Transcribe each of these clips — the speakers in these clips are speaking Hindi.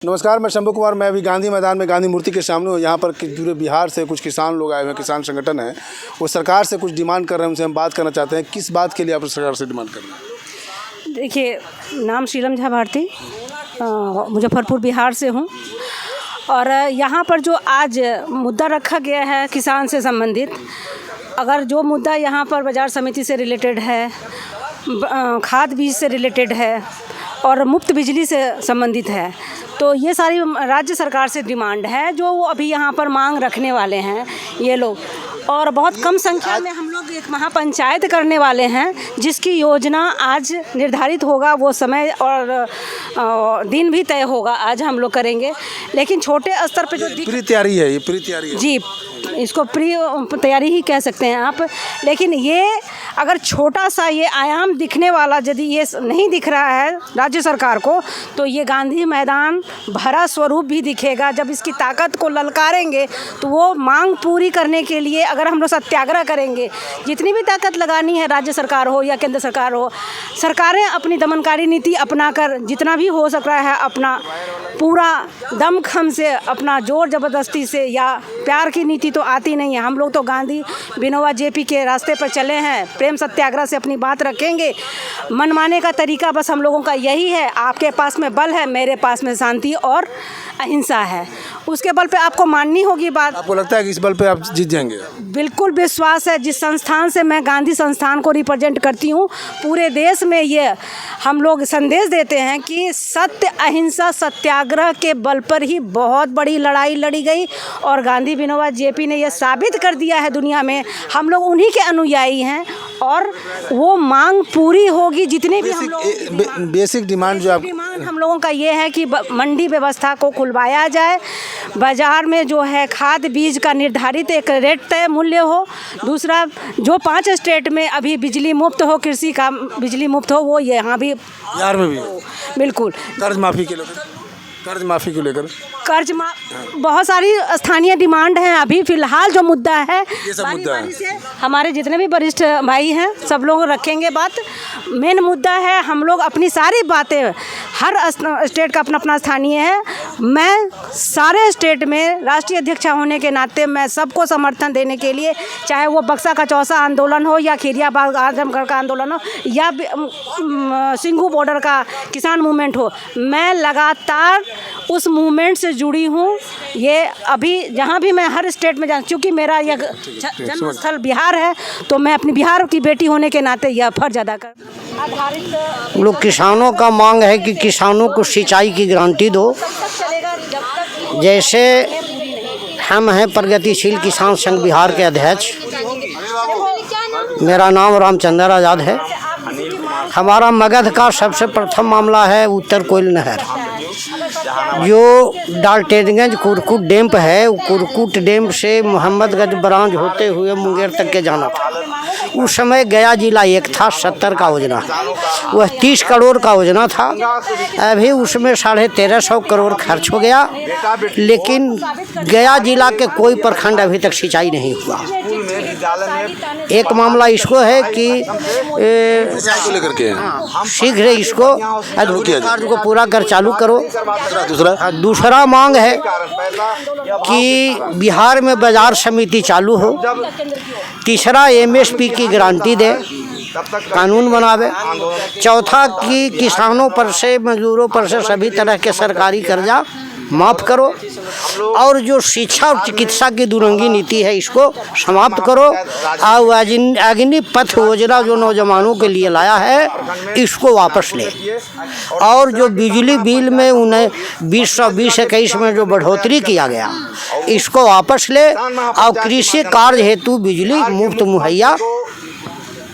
नमस्कार, मैं शंभू कुमार। मैं अभी गांधी मैदान में गांधी मूर्ति के सामने हूँ। यहाँ पर पूरे बिहार से कुछ किसान लोग आए हुए हैं, किसान संगठन है, वो सरकार से कुछ डिमांड कर रहे हैं। उनसे हम बात करना चाहते हैं, किस बात के लिए आप सरकार से डिमांड कर रहे हैं? देखिए, नाम शीलम झा भारती, मुजफ्फरपुर बिहार से हूँ। और यहाँ पर जो आज मुद्दा रखा गया है किसान से संबंधित, अगर जो मुद्दा यहाँ पर बाज़ार समिति से रिलेटेड है, खाद बीज से रिलेटेड है और मुफ्त बिजली से संबंधित है, तो ये सारी राज्य सरकार से डिमांड है जो वो अभी यहाँ पर मांग रखने वाले हैं ये लोग। और बहुत कम संख्या में हम लोग एक महापंचायत करने वाले हैं, जिसकी योजना आज निर्धारित होगा, वो समय और दिन भी तय होगा। आज हम लोग करेंगे, लेकिन छोटे स्तर पे जो प्री तैयारी है, ये प्री तैयारी है जी, इसको प्री तैयारी ही कह सकते हैं आप। लेकिन ये अगर छोटा सा ये आयाम दिखने वाला यदि ये नहीं दिख रहा है राज्य सरकार को, तो ये गांधी मैदान भरा स्वरूप भी दिखेगा। जब इसकी ताकत को ललकारेंगे तो वो मांग पूरी करने के लिए अगर हम लोग सत्याग्रह करेंगे, जितनी भी ताकत लगानी है, राज्य सरकार हो या केंद्र सरकार हो, सरकारें अपनी दमनकारी नीति अपनाकर जितना भी हो सक रहा है अपना पूरा दमखम से, अपना जोर ज़बरदस्ती से, या प्यार की नीति तो आती नहीं है। हम लोग तो गांधी विनोबा जेपी के रास्ते पर चले हैं, प्रेम सत्याग्रह से अपनी बात रखेंगे। मनमाने का तरीका बस हम लोगों का यही है, आपके पास में बल है, मेरे पास में शांति और अहिंसा है, उसके बल पे आपको माननी होगी बात। आपको लगता है कि इस बल पे आप जीत जाएंगे? बिल्कुल विश्वास है। जिस संस्थान से मैं गांधी संस्थान को रिप्रेजेंट करती हूँ, पूरे देश में ये हम लोग संदेश देते हैं कि सत्य, अहिंसा, सत्याग्रह के बल पर ही बहुत बड़ी लड़ाई लड़ी गई और गांधी विनोबा जेपी ने यह साबित कर दिया है दुनिया में। हम लोग उन्हीं के अनुयायी हैं और वो मांग पूरी होगी। जितने भी हम लोग बेसिक डिमांड जो आप हम लोगों का ये है कि मंडी व्यवस्था को खुलवाया जाए, बाज़ार में जो है खाद बीज का निर्धारित एक रेट तय मूल्य हो। दूसरा, जो 5 स्टेट में अभी बिजली मुफ्त हो, कृषि का बिजली मुफ्त हो, वो यहाँ भी बिहार में भी हो। बिल्कुल। कर्ज माफ़ी को लेकर कर्ज बहुत सारी स्थानीय डिमांड हैं। अभी फ़िलहाल जो मुद्दा है, ये सब मुद्दा है। हमारे जितने भी वरिष्ठ भाई हैं सब लोग रखेंगे बात। मेन मुद्दा है, हम लोग अपनी सारी बातें, हर स्टेट का अपना अपना स्थानीय है। मैं सारे स्टेट में राष्ट्रीय अध्यक्ष होने के नाते मैं सबको समर्थन देने के लिए, चाहे वो बक्सा का चौसा आंदोलन हो या खिरियाबाग आजमगढ़ का आंदोलन हो या सिंघू बॉर्डर का किसान मूवमेंट हो, मैं लगातार उस मूवमेंट से जुड़ी हूँ। ये अभी जहाँ भी मैं हर स्टेट में जा, क्योंकि मेरा यह जन्मस्थल बिहार है, तो मैं अपनी बिहार की बेटी होने के नाते यह फर्ज अदा कर आधारित। लोग किसानों का मांग है कि किसानों को सिंचाई की गारंटी दो। जैसे हम हैं प्रगतिशील किसान संघ बिहार के अध्यक्ष, मेरा नाम रामचंद्र आज़ाद है। हमारा मगध का सबसे प्रथम मामला है उत्तर कोयल नहर, जो डाल्टेनगंज कुरकुट डैम है। कुरकुट डैम से मोहम्मदगंज ब्रांच होते हुए मुंगेर तक के जाना था। उस समय गया जिला एक था, 70 का योजना, वह 30 करोड़ का योजना था। अभी उसमें 1350 करोड़ खर्च हो गया, लेकिन गया जिला के कोई प्रखंड अभी तक सिंचाई नहीं हुआ। एक मामला इसको है कि शीघ्र इसको कार्य को पूरा कर चालू करो। दूसरा मांग है कि बिहार में बाजार समिति चालू हो। तीसरा, MSP की गारंटी दे, कानून बनावे। चौथा कि किसानों पर से, मजदूरों पर से सभी तरह के सरकारी कर्जा माफ़ करो। और जो शिक्षा और चिकित्सा की दुरंगी नीति है, इसको समाप्त करो। और अग्निपथ योजना जो नौजवानों के लिए लाया है, इसको वापस ले। और जो बिजली बिल में उन्हें 2020-21 में जो बढ़ोतरी किया गया, इसको वापस ले। और कृषि कार्य हेतु बिजली मुफ्त मुहैया।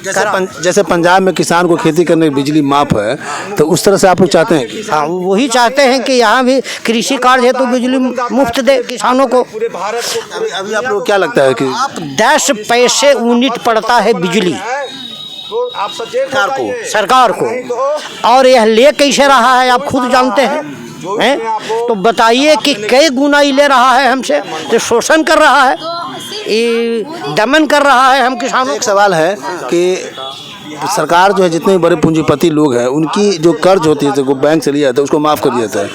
जैसे पंजाब में किसान को खेती करने की बिजली माफ है, तो उस तरह से आप लोग चाहते हैं? हाँ, वही चाहते हैं कि यहाँ भी कृषि कार्य है तो बिजली मुफ्त दे किसानों को। अभी आप लोग क्या लगता है कि 10 पैसे यूनिट पड़ता है बिजली सरकार को, और यह ले कैसे रहा है आप खुद जानते हैं। तो बताइए कि कई गुना ही ले रहा है हमसे, तो शोषण कर रहा है, ये दमन कर रहा है हम किसानों। एक सवाल है कि सरकार जो है जितने भी बड़े पूंजीपति लोग हैं उनकी जो कर्ज होती है जो बैंक से लिया जाता है उसको माफ़ कर दिया जाता है,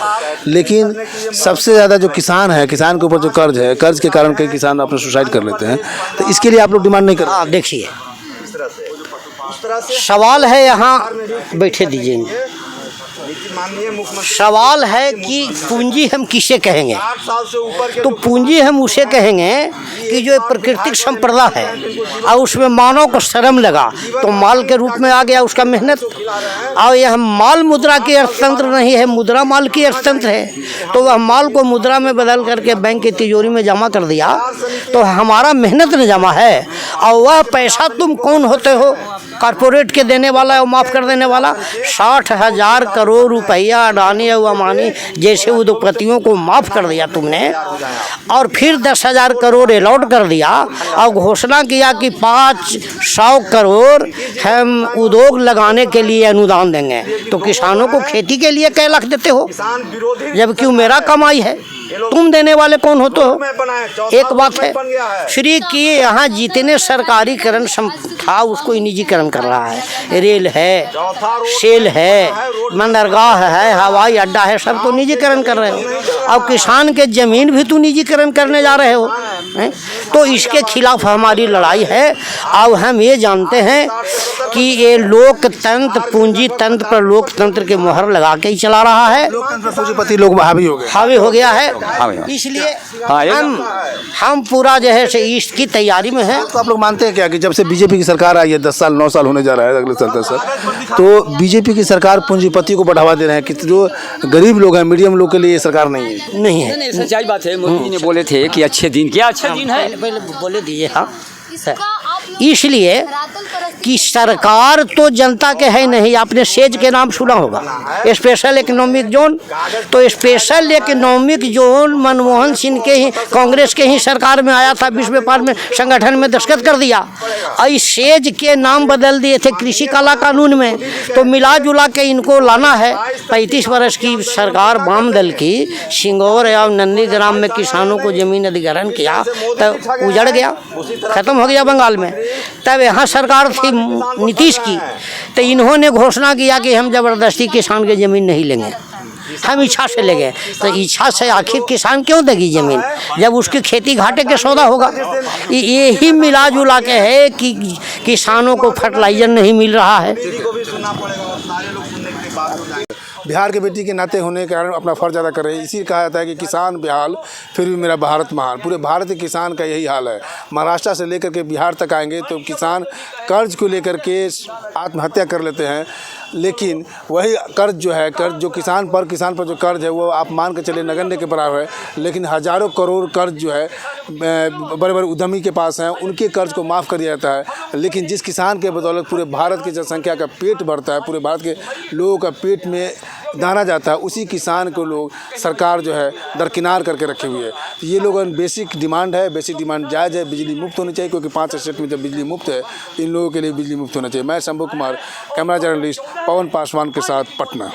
लेकिन सबसे ज़्यादा जो किसान है, किसान के ऊपर जो कर्ज है, कर्ज के कारण कई किसान अपना सुसाइड कर लेते हैं। तो इसके लिए आप लोग डिमांड नहीं करते? आप देखिए, सवाल है यहाँ बैठे दीजिए, सवाल है कि पूंजी हम किसे कहेंगे? तो पूंजी हम उसे कहेंगे कि जो प्राकृतिक संपदा है और उसमें मानव को श्रम लगा तो माल के रूप में आ गया उसका मेहनत। और यह माल मुद्रा की अर्थतंत्र नहीं है, मुद्रा माल की अर्थतंत्र है। तो वह माल को मुद्रा में बदल करके बैंक की तिजोरी में जमा कर दिया तो हमारा मेहनत न जमा है। और वह पैसा तुम कौन होते हो? कॉरपोरेट के देने वाला है, माफ़ कर देने वाला। 60,000 करोड़ रुपया अडानी और अमानी जैसे उद्योगपतियों को माफ़ कर दिया तुमने, और फिर 10,000 करोड़ अलॉट कर दिया और घोषणा किया कि 500 करोड़ हम उद्योग लगाने के लिए अनुदान देंगे। तो किसानों को खेती के लिए क्या लाख देते हो, जबकि मेरा कमाई है? तुम देने वाले कौन होते हो? एक बात है, श्री की यहाँ जितने सरकारीकरण था उसको निजीकरण कर रहा है। रेल है, सेल है, बंदरगाह है, हवाई अड्डा है, सब तो निजीकरण कर रहे हो। अब किसान के ज़मीन भी तो निजीकरण करने जा रहे हो। तो इसके खिलाफ हमारी लड़ाई है। अब हम ये जानते हैं कि ये लोकतंत्र पूंजी तंत्र पर लोकतंत्र के मोहर लगा के ही चला रहा है। पूंजीपति लोग हावी हो गए, हावी हो गया है। इसलिए हम पूरा जो है ईस्ट की तैयारी में है। तो आप लोग मानते हैं क्या कि जब से बीजेपी की सरकार आई है, 10 साल 9 साल होने जा रहा है अगले साल 10 साल, तो बीजेपी की सरकार पूंजीपति को बढ़ावा दे रहे हैं कि जो गरीब लोग हैं, मीडियम लोग के लिए ये सरकार नहीं है? नहीं है, सच्चाई बात है। मोदी जी ने बोले थे कि अच्छे दिन, क्या अच्छे दिन है? पहले बोले दीजिए। हाँ, इसलिए कि सरकार तो जनता के है नहीं। आपने सेज के नाम सुना होगा, स्पेशल इकोनॉमिक जोन। तो special economic zone Manmohan Singh के ही, कांग्रेस के ही सरकार में आया था, विश्व व्यापार में संगठन में दस्तखत कर दिया। और सेज के नाम बदल दिए थे कृषि काला कानून में। तो मिला जुला के इनको लाना है। 35 वर्ष की सरकार वाम दल की सिंगौर या नंदीग्राम में किसानों को जमीन अधिग्रहण किया तो उजड़ गया, खत्म हो गया बंगाल में। तब यहाँ सरकार थी नीतीश की, तो इन्होंने घोषणा किया कि हम ज़बरदस्ती किसान की ज़मीन नहीं लेंगे, हम इच्छा से लेंगे। तो इच्छा से आखिर किसान क्यों देगी ज़मीन जब उसकी खेती घाटे के सौदा होगा? यही मिला जुला के है कि किसानों को फर्टिलाइजर नहीं मिल रहा है। बिहार के बेटी के नाते होने के कारण अपना फ़र्ज अदा कर रहे हैं। इसी कहा जाता है कि किसान बेहाल फिर भी मेरा भारत महान। पूरे भारत के किसान का यही हाल है। महाराष्ट्र से लेकर के बिहार तक आएंगे तो किसान कर्ज को लेकर के आत्महत्या कर लेते हैं। लेकिन वही कर्ज जो है, कर्ज जो किसान पर जो कर्ज है वो आप मान के चलिए नगण्य के बराबर है। लेकिन हज़ारों करोड़ कर्ज जो है बड़े बड़े उद्यमी के पास हैं, उनके कर्ज को माफ़ कर दिया जाता है। लेकिन जिस किसान के बदौलत पूरे भारत की जनसंख्या का पेट बढ़ता है, पूरे भारत के लोगों का पेट में दाना जाता है, उसी किसान को लोग सरकार जो है दरकिनार करके रखे हुए है। तो ये लोगों की बेसिक डिमांड है, बेसिक डिमांड जायज़ है। बिजली मुफ्त होनी चाहिए, क्योंकि 5 स्टेट में जब बिजली मुफ्त है तो इन लोगों के लिए बिजली मुफ्त होना चाहिए। मैं शंभू कुमार, कैमरा जर्नलिस्ट पवन पासवान के साथ, पटना।